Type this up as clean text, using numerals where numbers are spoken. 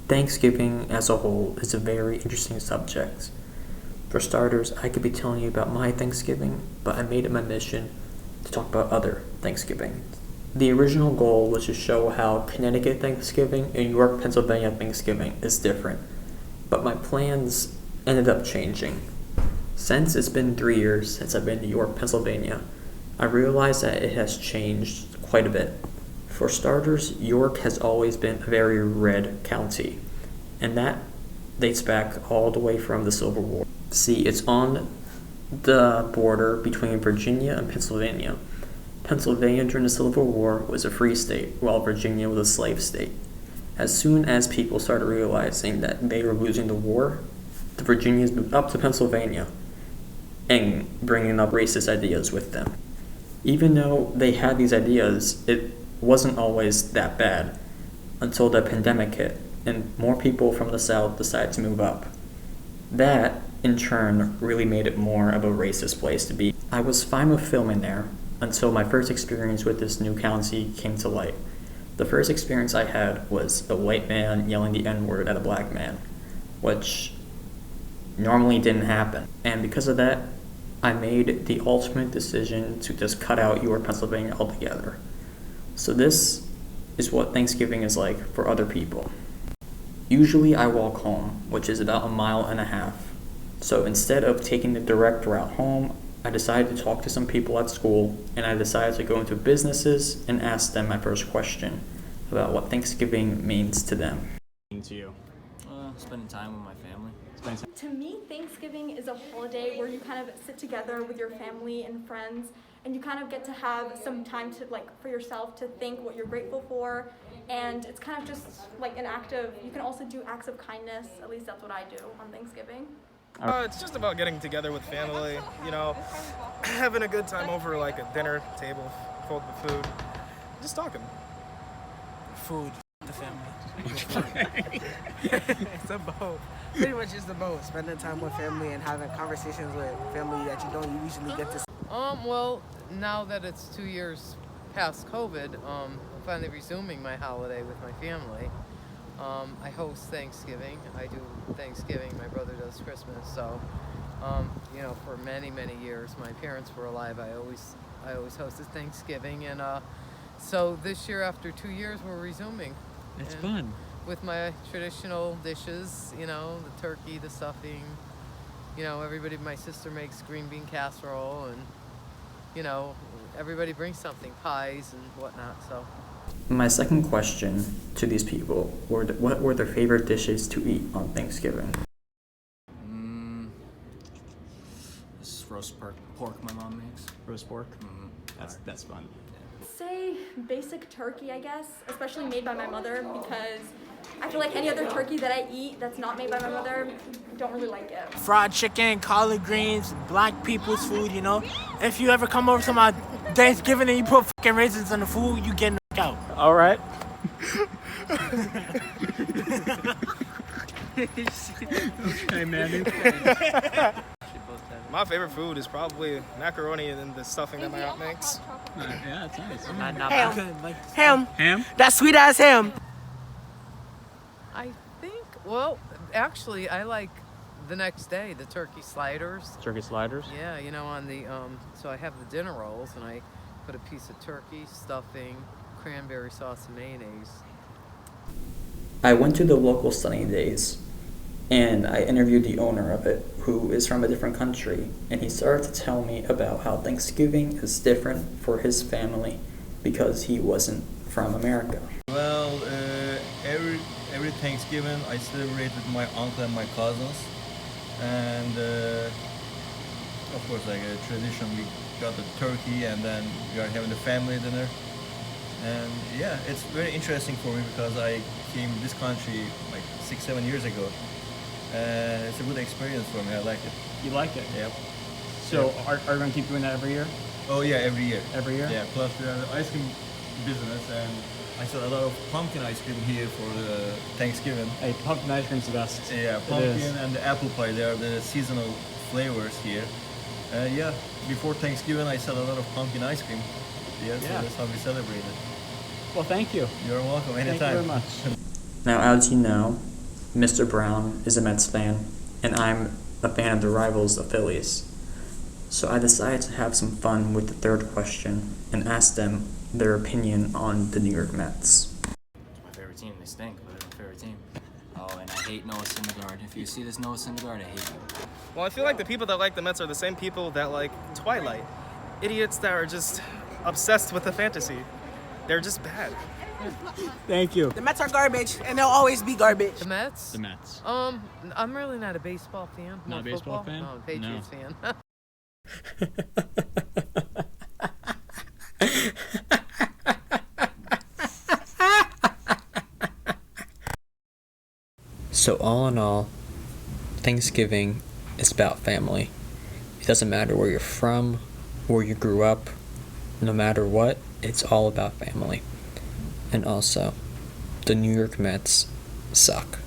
Thanksgiving as a whole is a very interesting subject. For starters, I could be telling you about my Thanksgiving, but I made it my mission to talk about other Thanksgiving. The original goal was to show how Connecticut Thanksgiving and York, Pennsylvania Thanksgiving is different, but my plans ended up changing. Since it's been 3 years since I've been to York, Pennsylvania, I realized that it has changed quite a bit. For starters, York has always been a very red county, and that dates back all the way from the Civil War. See, it's on the border between Virginia and Pennsylvania. Pennsylvania during the Civil War was a free state, while Virginia was a slave state. As soon as people started realizing that they were losing the war, the Virginians moved up to Pennsylvania and bringing up racist ideas with them. Even though they had these ideas, it wasn't always that bad until the pandemic hit and more people from the South decided to move up. That, in turn, really made it more of a racist place to be. I was fine with filming there until my first experience with this new county came to light. The first experience I had was a white man yelling the N-word at a black man, which normally didn't happen. And because of that, I made the ultimate decision to just cut out York, Pennsylvania altogether. So this is what Thanksgiving is like for other people. Usually I walk home, which is about 1.5 miles. So instead of taking the direct route home, I decided to talk to some people at school, and I decided to go into businesses and ask them my first question about what Thanksgiving means to them. To you? Spending time with my family. To me, Thanksgiving is a holiday where you kind of sit together with your family and friends, and you kind of get to have some time to for yourself to think what you're grateful for, and it's kind of just like an act of, you can also do acts of kindness, at least that's what I do on Thanksgiving. It's just about getting together with family, having a good time over like a dinner table filled with food, just talking. Food, the family. It's a both. Pretty much just the both. Spending time with family and having conversations with family that you don't usually get to. Well, now that it's 2 years past COVID, I'm finally resuming my holiday with my family. I host Thanksgiving. I do Thanksgiving. My brother does Christmas. So, for many, many years, my parents were alive. I always hosted Thanksgiving, and so this year, after 2 years, we're resuming. It's fun. With my traditional dishes, the turkey, the stuffing. Everybody. My sister makes green bean casserole, and everybody brings something, pies and whatnot. So. My second question to these people were what were their favorite dishes to eat on Thanksgiving? This is roast pork my mom makes. Roast pork? That's fun. Say basic turkey, I guess, especially made by my mother, because I feel like any other turkey that I eat that's not made by my mother, don't really like it. Fried chicken, collard greens, black people's food, If you ever come over to my Thanksgiving and you put fucking raisins in the food, you get knocked out. All right. Okay, man. My favorite food is probably macaroni and the stuffing that my aunt makes. Yeah, that's nice. Ham. That sweet ass ham. I think, actually, I like the next day, the turkey sliders. Turkey sliders? Yeah, on the, so I have the dinner rolls, and I put a piece of turkey, stuffing, cranberry sauce, and mayonnaise. I went to the local Sunny Days, and I interviewed the owner of it, who is from a different country, and he started to tell me about how Thanksgiving is different for his family because he wasn't from America. Well, every Thanksgiving I celebrate with my uncle and my cousins, and of course, like a tradition, we got the turkey and then we are having the family dinner. And yeah, it's very interesting for me because I came to this country like 6-7 years ago. It's a good experience for me. I like it. You like it? Yep. So are you going to keep doing that every year? Oh yeah, every year. Every year? Yeah, plus we are in the ice cream business, and I sell a lot of pumpkin ice cream here for Thanksgiving. Hey, pumpkin ice cream's the best. Yeah, pumpkin and the apple pie, they are the seasonal flavors here. Yeah, before Thanksgiving I sell a lot of pumpkin ice cream. Yeah, so that's how we celebrate it. Well, thank you. You're welcome, anytime. Thank you very much. Now, as you know, Mr. Brown is a Mets fan, and I'm a fan of the rivals, the Phillies. So I decided to have some fun with the third question and ask them their opinion on the New York Mets. It's my favorite team. They stink, but they're my favorite team. Oh, and I hate Noah Syndergaard. If you see this Noah Syndergaard, I hate you. Well, I feel like the people that like the Mets are the same people that like Twilight. Idiots that are just obsessed with the fantasy. They're just bad. Thank you. The Mets are garbage, and they'll always be garbage. The Mets? The Mets. I'm really not a baseball fan. Not More a baseball football. fan? No, Patriots fan. So all in all, Thanksgiving is about family. It doesn't matter where you're from, where you grew up, no matter what, it's all about family. And also, the New York Mets suck.